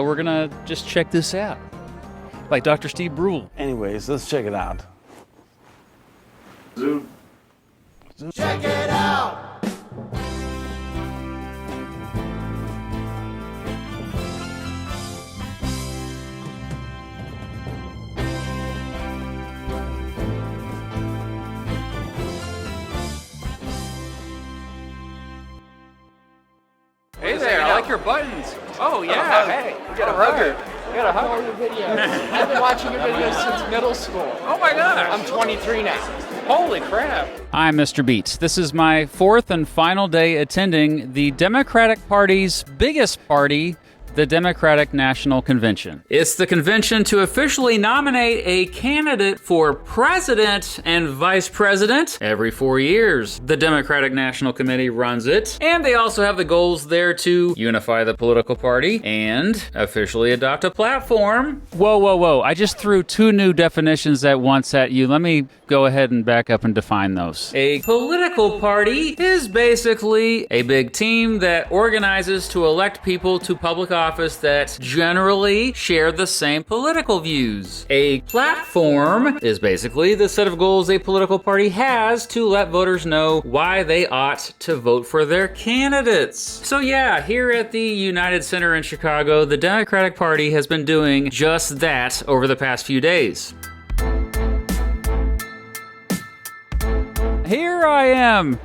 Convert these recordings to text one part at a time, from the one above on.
We're gonna just check this out, like Dr. Steve Brule. Anyways, let's check it out. Zoom. Check it out! Hey there, I like your buttons. Oh yeah, hey, you got a hugger. You got a hugger. All your videos. I've been watching your videos since middle school. Oh my gosh. I'm 23 now. Holy crap. I'm Mr. Beats. This is my fourth and final day attending the Democratic Party's biggest party, the Democratic National Convention. It's the convention to officially nominate a candidate for president and vice president every 4 years. The Democratic National Committee runs it, and they also have the goals there to unify the political party and officially adopt a platform. Whoa. I just threw two new definitions at once at you. Let me go ahead and back up and define those. A political party is basically a big team that organizes to elect people to public office that generally share the same political views. A platform is basically the set of goals a political party has to let voters know why they ought to vote for their candidates. So yeah, here at the United Center in Chicago, the Democratic Party has been doing just that over the past few days. Here I am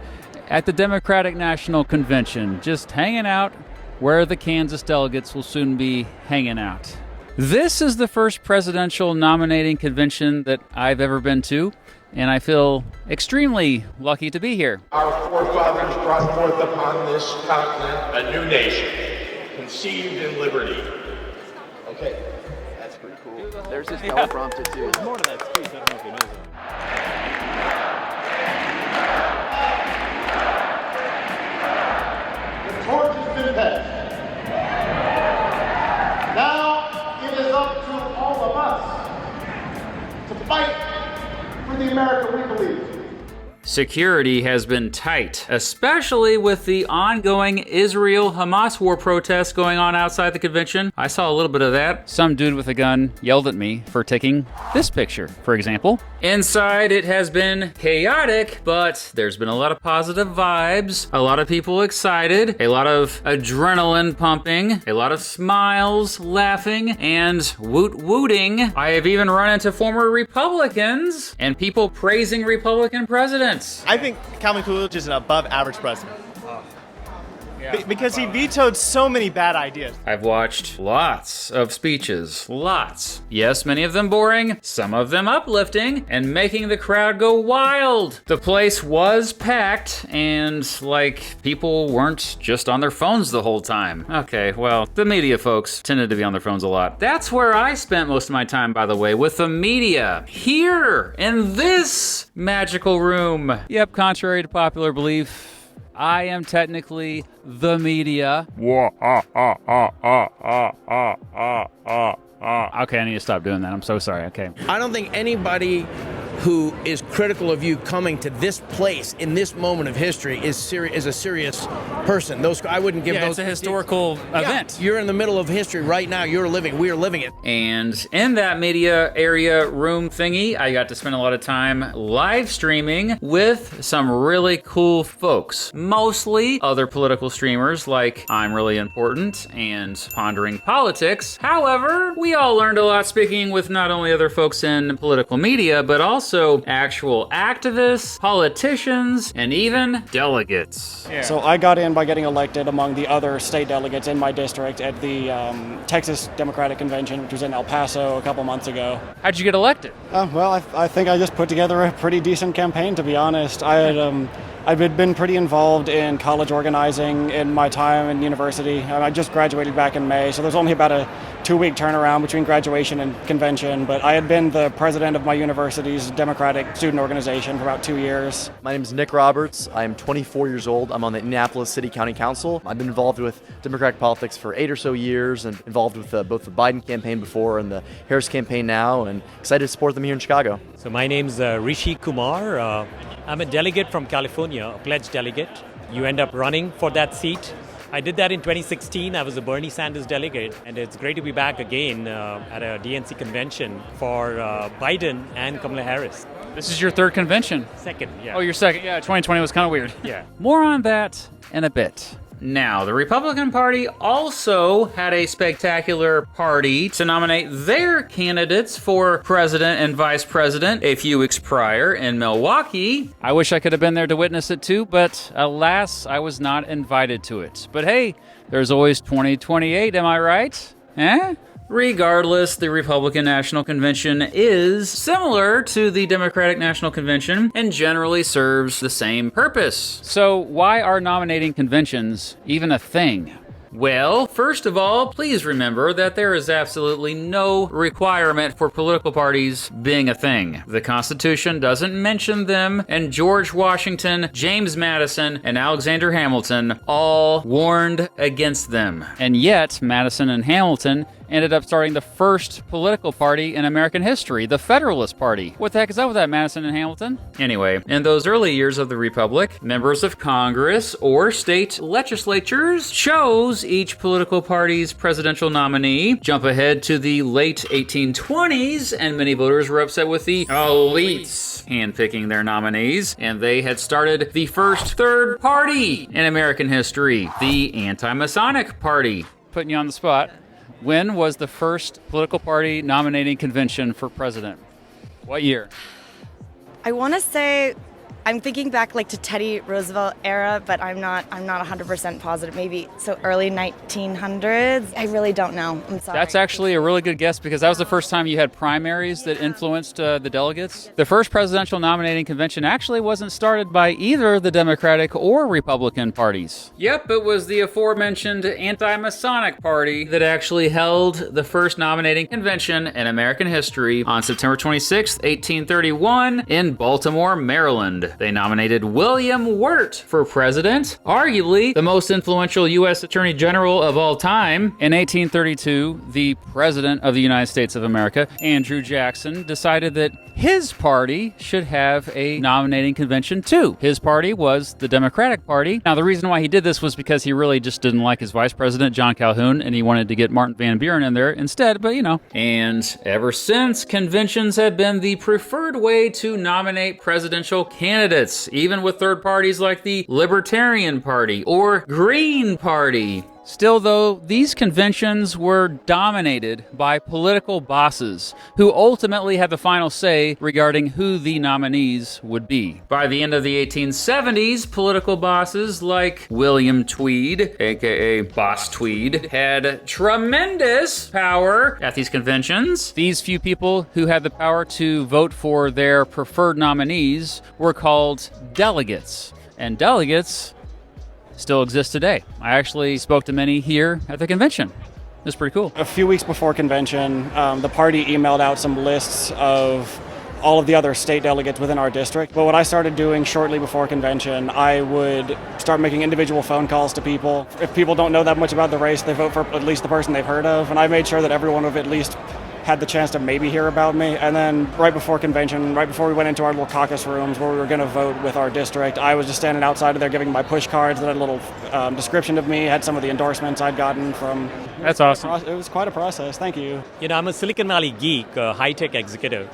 at the Democratic National Convention, just hanging out where the Kansas delegates will soon be hanging out. This is the first presidential nominating convention that I've ever been to, and I feel extremely lucky to be here. Our forefathers brought forth upon this continent a new nation, conceived in liberty. Okay, that's pretty cool. There's this teleprompter too. There's more to that speech. I don't know if you know that. The torch has been passed. Now it is up to all of us to fight for the America we believe. Security has been tight, especially with the ongoing Israel-Hamas war protests going on outside the convention. I saw a little bit of that. Some dude with a gun yelled at me for taking this picture, for example. Inside, it has been chaotic, but there's been a lot of positive vibes, a lot of people excited, a lot of adrenaline pumping, a lot of smiles, laughing, and woot-wooting. I have even run into former Republicans and people praising Republican presidents. I think Calvin Coolidge is an above average president. Because he vetoed so many bad ideas. I've watched lots of speeches, lots. Yes, many of them boring, some of them uplifting, and making the crowd go wild. The place was packed, and people weren't just on their phones the whole time. Okay, well, the media folks tended to be on their phones a lot. That's where I spent most of my time, by the way, with the media. Here, in this magical room. Yep, contrary to popular belief, I am technically the media. Okay, I need to stop doing that. I'm so sorry. Okay. I don't think anybody who is critical of you coming to this place in this moment of history is a serious person. I wouldn't give those. It's a historical event. You're in the middle of history right now. We are living it. And in that media area room thingy, I got to spend a lot of time live streaming with some really cool folks. Mostly other political streamers like I'm Really Important and Pondering Politics. However, we all learned a lot speaking with not only other folks in political media, but also actual activists, politicians, and even delegates. Yeah. So I got in by getting elected among the other state delegates in my district at the Texas Democratic Convention, which was in El Paso a couple months ago. How'd you get elected? Well, I think I just put together a pretty decent campaign, to be honest. I've been pretty involved in college organizing in my time in university. I just graduated back in May, so there's only about a 2-week turnaround between graduation and convention, but I had been the president of my university's Democratic student organization for about 2 years. My name is Nick Roberts. I am 24 years old. I'm on the Indianapolis City County Council. I've been involved with Democratic politics for 8 or so years and involved with both the Biden campaign before and the Harris campaign now, and excited to support them here in Chicago. So my name's Rishi Kumar. I'm a delegate from California, a pledged delegate. You end up running for that seat I did that in 2016. I was a Bernie Sanders delegate, and it's great to be back again at a DNC convention for Biden and Kamala Harris. This is your third convention. Second, yeah. Oh, your second. Yeah, 2020 was kind of weird. Yeah. More on that in a bit. Now, the Republican Party also had a spectacular party to nominate their candidates for president and vice president a few weeks prior in Milwaukee. I wish I could have been there to witness it too, but alas, I was not invited to it. But hey, there's always 2028, am I right? Eh? Regardless, the Republican National Convention is similar to the Democratic National Convention and generally serves the same purpose. So why are nominating conventions even a thing? Well, first of all, please remember that there is absolutely no requirement for political parties being a thing. The Constitution doesn't mention them, and George Washington, James Madison, and Alexander Hamilton all warned against them. And yet, Madison and Hamilton ended up starting the first political party in American history, the Federalist Party. What the heck is up with that, Madison and Hamilton? Anyway, in those early years of the Republic, members of Congress or state legislatures chose each political party's presidential nominee. Jump ahead to the late 1820s, and many voters were upset with the elites handpicking their nominees, and they had started the first third party in American history, the Anti-Masonic Party. Putting you on the spot. When was the first political party nominating convention for president? What year? I want to say, I'm thinking back like to Teddy Roosevelt era, but I'm not 100% positive. Maybe so early 1900s. I really don't know. I'm sorry. That's actually a really good guess because that was the first time you had primaries that influenced the delegates. The first presidential nominating convention actually wasn't started by either the Democratic or Republican parties. Yep, it was the aforementioned Anti-Masonic Party that actually held the first nominating convention in American history on September 26, 1831 in Baltimore, Maryland. They nominated William Wirt for president, arguably the most influential U.S. Attorney General of all time. In 1832, the President of the United States of America, Andrew Jackson, decided that his party should have a nominating convention too. His party was the Democratic Party. Now, the reason why he did this was because he really just didn't like his vice president, John Calhoun, and he wanted to get Martin Van Buren in there instead, but you know. And ever since, conventions have been the preferred way to nominate presidential candidates, even with third parties like the Libertarian Party or Green Party. Still, though, these conventions were dominated by political bosses who ultimately had the final say regarding who the nominees would be. By the end of the 1870s, political bosses like William Tweed, aka Boss Tweed, had tremendous power at these conventions. These few people who had the power to vote for their preferred nominees were called delegates. And delegates still exist today. I actually spoke to many here at the convention. It's pretty cool. A few weeks before convention, the party emailed out some lists of all of the other state delegates within our district. But what I started doing shortly before convention, I would start making individual phone calls to people. If people don't know that much about the race, they vote for at least the person they've heard of. And I made sure that everyone would at least had the chance to maybe hear about me. And then right before convention, right before we went into our little caucus rooms where we were going to vote with our district, I was just standing outside of there giving my push cards that had a little description of me, had some of the endorsements I'd gotten from... That's awesome. It was quite a process. Thank you. You know, I'm a Silicon Valley geek, a high-tech executive,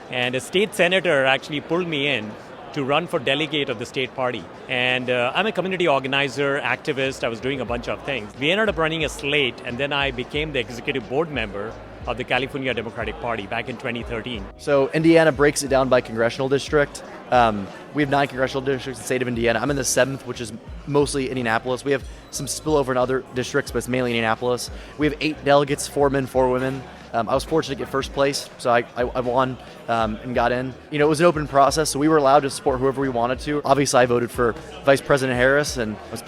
and a state senator actually pulled me in to run for delegate of the state party. And I'm a community organizer, activist. I was doing a bunch of things. We ended up running a slate, and then I became the executive board member of the California Democratic Party back in 2013. So Indiana breaks it down by congressional district. We have 9 congressional districts in the state of Indiana. I'm in the 7th, which is mostly Indianapolis. We have some spillover in other districts, but it's mainly Indianapolis. We have 8 delegates, 4 men, 4 women. I was fortunate to get first place, so I won and got in. You know, it was an open process, so we were allowed to support whoever we wanted to. Obviously, I voted for Vice President Harris, and it's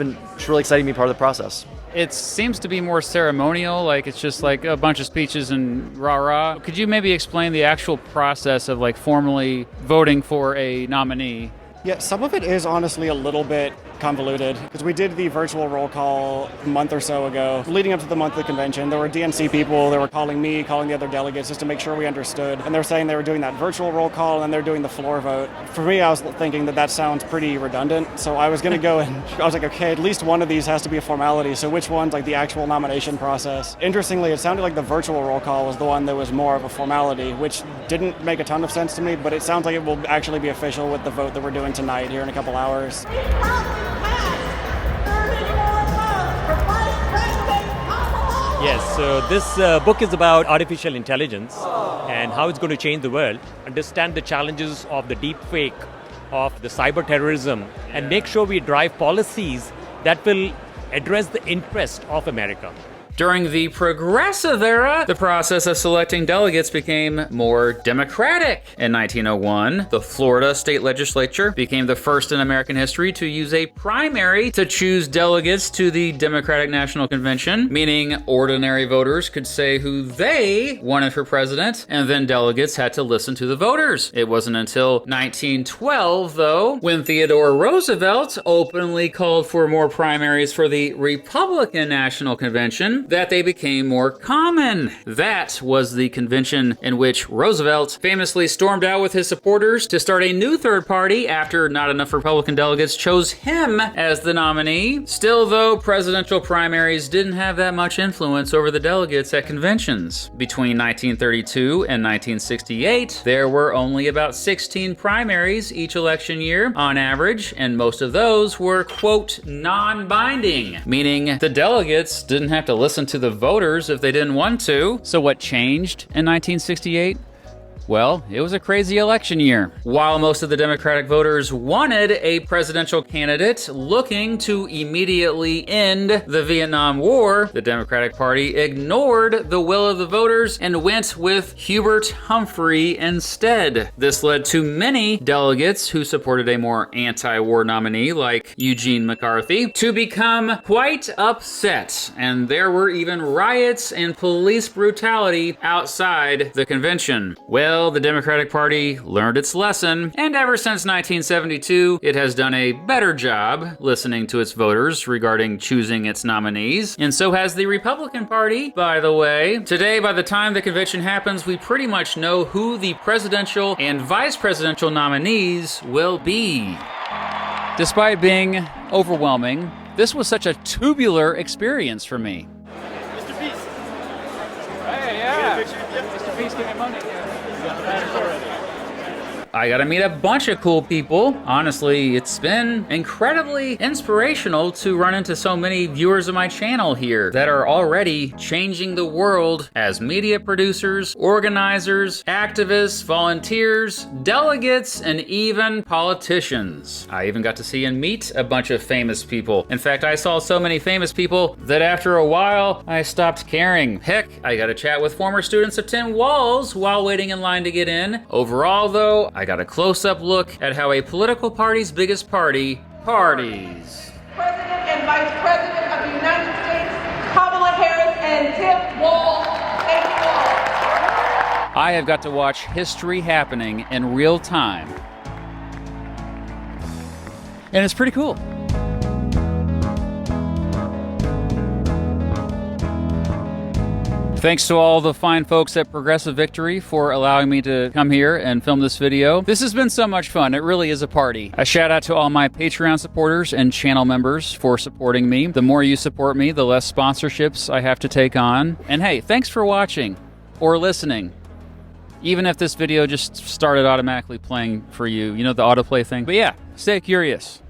really exciting to be part of the process. It seems to be more ceremonial, like it's just like a bunch of speeches and rah-rah. Could you maybe explain the actual process of like formally voting for a nominee? Yeah, some of it is honestly a little bit convoluted because we did the virtual roll call a month or so ago. Leading up to the month of the convention, there were DNC people that were calling me, calling the other delegates just to make sure we understood. And they're saying they were doing that virtual roll call and then they're doing the floor vote. For me, I was thinking that sounds pretty redundant. So I was going to go and I was like, okay, at least one of these has to be a formality. So which one's like the actual nomination process? Interestingly, it sounded like the virtual roll call was the one that was more of a formality, which didn't make a ton of sense to me, but it sounds like it will actually be official with the vote that we're doing tonight here in a couple hours. Yes, so this book is about artificial intelligence and how it's going to change the world, understand the challenges of the deep fake, of the cyber terrorism, and make sure we drive policies that will address the interest of America. During the Progressive Era, the process of selecting delegates became more democratic. In 1901, the Florida state legislature became the first in American history to use a primary to choose delegates to the Democratic National Convention, meaning ordinary voters could say who they wanted for president, and then delegates had to listen to the voters. It wasn't until 1912, though, when Theodore Roosevelt openly called for more primaries for the Republican National Convention, that they became more common. That was the convention in which Roosevelt famously stormed out with his supporters to start a new third party after not enough Republican delegates chose him as the nominee. Still, though, presidential primaries didn't have that much influence over the delegates at conventions. Between 1932 and 1968, there were only about 16 primaries each election year on average, and most of those were, quote, non-binding, meaning the delegates didn't have to listen to the voters if they didn't want to. So what changed in 1968? Well, it was a crazy election year. While most of the Democratic voters wanted a presidential candidate looking to immediately end the Vietnam War, the Democratic Party ignored the will of the voters and went with Hubert Humphrey instead. This led to many delegates who supported a more anti-war nominee like Eugene McCarthy to become quite upset, and there were even riots and police brutality outside the convention. Well, the Democratic Party learned its lesson, and ever since 1972, it has done a better job listening to its voters regarding choosing its nominees, and so has the Republican Party, by the way. Today, by the time the convention happens, we pretty much know who the presidential and vice presidential nominees will be. Despite being overwhelming, this was such a tubular experience for me. Mr. Beast. Hey, yeah. Mr. Beast, give me money. I got to meet a bunch of cool people. Honestly, it's been incredibly inspirational to run into so many viewers of my channel here that are already changing the world as media producers, organizers, activists, volunteers, delegates, and even politicians. I even got to see and meet a bunch of famous people. In fact, I saw so many famous people that after a while, I stopped caring. Heck, I got to chat with former students of Tim Walz while waiting in line to get in. Overall, though, I got a close-up look at how a political party's biggest party parties. President and Vice President of the United States, Kamala Harris and Tim Walz. Thank you all. I have got to watch history happening in real time. And it's pretty cool. Thanks to all the fine folks at Progressive Victory for allowing me to come here and film this video. This has been so much fun. It really is a party. A shout out to all my Patreon supporters and channel members for supporting me. The more you support me, the less sponsorships I have to take on. And hey, thanks for watching or listening. Even if this video just started automatically playing for you, you know, the autoplay thing. But yeah, stay curious.